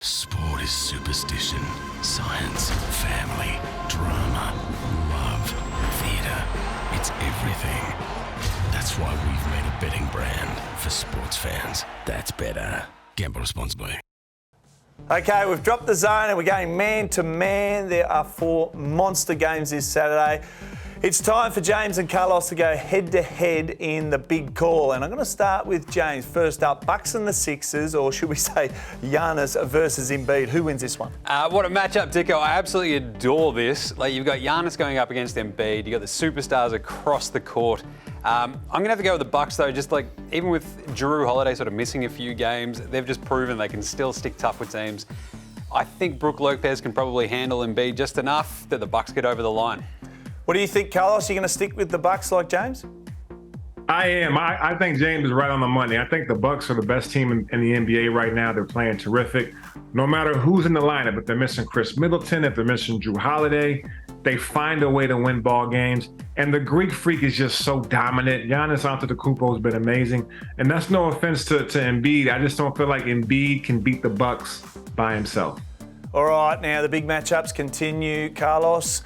Sport is superstition, science, family, drama, love, theatre. It's everything. That's why we've made a betting brand for sports fans that's better. Gamble responsibly. Okay, we've dropped the zone and we're going man to man. There are 4 monster games this Saturday. It's time for James and Carlos to go head-to-head in the big call. And I'm going to start with James. First up, Bucks and the Sixers, or should we say Giannis versus Embiid. Who wins this one? What a matchup, Dicko. I absolutely adore this. Like, you've got Giannis going up against Embiid. You've got the superstars across the court. I'm going to have to go with the Bucks, though. Just like, even with Jrue Holiday sort of missing a few games, they've just proven they can still stick tough with teams. I think Brook Lopez can probably handle Embiid just enough that the Bucks get over the line. What do you think, Carlos? Are you going to stick with the Bucks like James? I am. I think James is right on the money. I think the Bucks are the best team in the NBA right now. They're playing terrific. No matter who's in the lineup, if they're missing Chris Middleton, if they're missing Jrue Holiday, they find a way to win ball games. And the Greek Freak is just so dominant. Giannis Antetokounmpo has been amazing. And that's no offense to Embiid. I just don't feel like Embiid can beat the Bucks by himself. All right, now the big matchups continue. Carlos,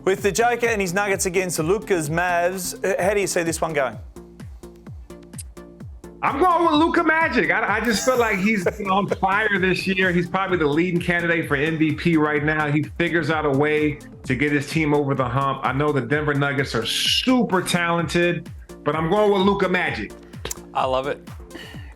with the Joker and his Nuggets against Luka's Mavs, how do you see this one going? I'm going with Luka Magic. I just feel like he's on fire this year. He's probably the leading candidate for MVP right now. He figures out a way to get his team over the hump. I know the Denver Nuggets are super talented, but I'm going with Luka Magic. I love it.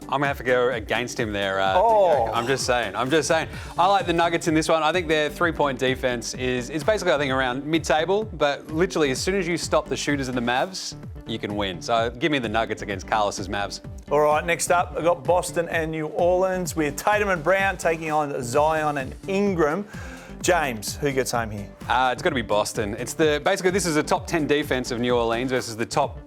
I'm going to have to go against him there. I'm just saying. I like the Nuggets in this one. I think their three-point defense is basically, I think, around mid-table, but literally as soon as you stop the shooters in the Mavs, you can win. So give me the Nuggets against Carlos's Mavs. All right, next up, I've got Boston and New Orleans with Tatum and Brown taking on Zion and Ingram. James, who gets home here? It's got to be Boston. Basically, this is a top 10 defense of New Orleans versus the top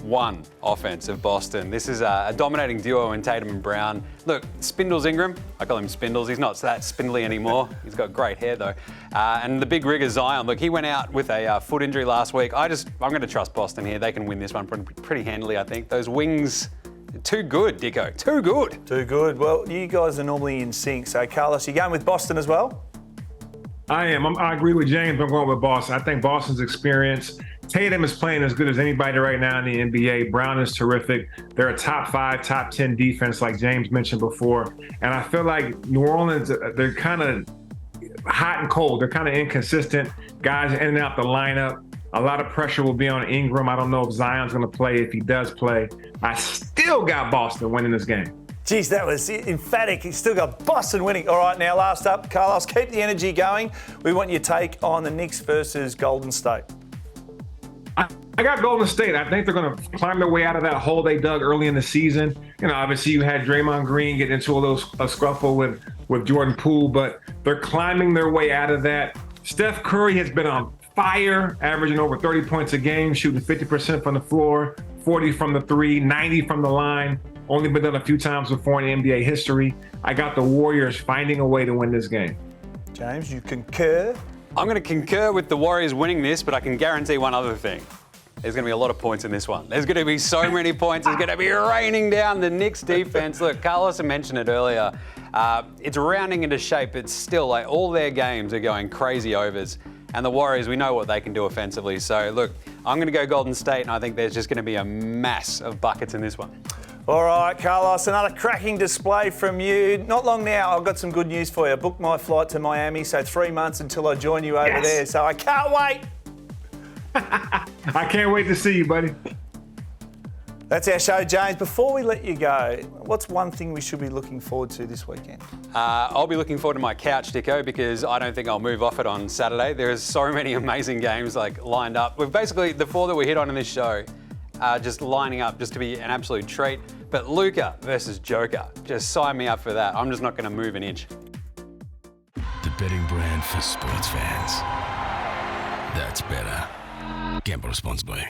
1 offense of Boston. This is a dominating duo in Tatum and Brown. Look, Spindles Ingram, I call him Spindles. He's not that spindly anymore. He's got great hair though. And the big rigger Zion, look, he went out with a foot injury last week. I'm going to trust Boston here. They can win this one pretty handily, I think. Those wings, too good, Dicko. Too good. Too good. Well, you guys are normally in sync. So, Carlos, you going with Boston as well? I am. I agree with James. I'm going with Boston. I think Boston's experience. Tatum is playing as good as anybody right now in the NBA. Brown is terrific. They're a top 5, top 10 defense, like James mentioned before. And I feel like New Orleans, they're kind of hot and cold. They're kind of inconsistent. Guys in and out the lineup. A lot of pressure will be on Ingram. I don't know if Zion's going to play. If he does play, I still got Boston winning this game. Geez, that was emphatic. He's still got Boston winning. All right, now last up, Carlos, keep the energy going. We want your take on the Knicks versus Golden State. I got Golden State. I think they're going to climb their way out of that hole they dug early in the season. You know, obviously you had Draymond Green get into a scuffle with Jordan Poole, but they're climbing their way out of that. Steph Curry has been on fire, averaging over 30 points a game, shooting 50% from the floor, 40 from the 3, 90 from the line. Only been done a few times before in NBA history. I got the Warriors finding a way to win this game. James, you concur? I'm going to concur with the Warriors winning this, but I can guarantee one other thing. There's going to be a lot of points in this one. There's going to be so many points. It's going to be raining down the Knicks defense. Look, Carlos mentioned it earlier. It's rounding into shape. It's still like all their games are going crazy overs. And the Warriors, we know what they can do offensively. So, look, I'm going to go Golden State, and I think there's just going to be a mass of buckets in this one. All right, Carlos, another cracking display from you. Not long now, I've got some good news for you. I booked my flight to Miami, so 3 months until I join you over there. So I can't wait. I can't wait to see you, buddy. That's our show, James. Before we let you go, what's one thing we should be looking forward to this weekend? I'll be looking forward to my couch, Dicko, because I don't think I'll move off it on Saturday. There's so many amazing games lined up. We've basically, the 4 that we hit on in this show, just lining up just to be an absolute treat. But Luka versus Joker, just sign me up for that. I'm just not going to move an inch. The betting brand for sports fans. That's better. Gamble responsibly.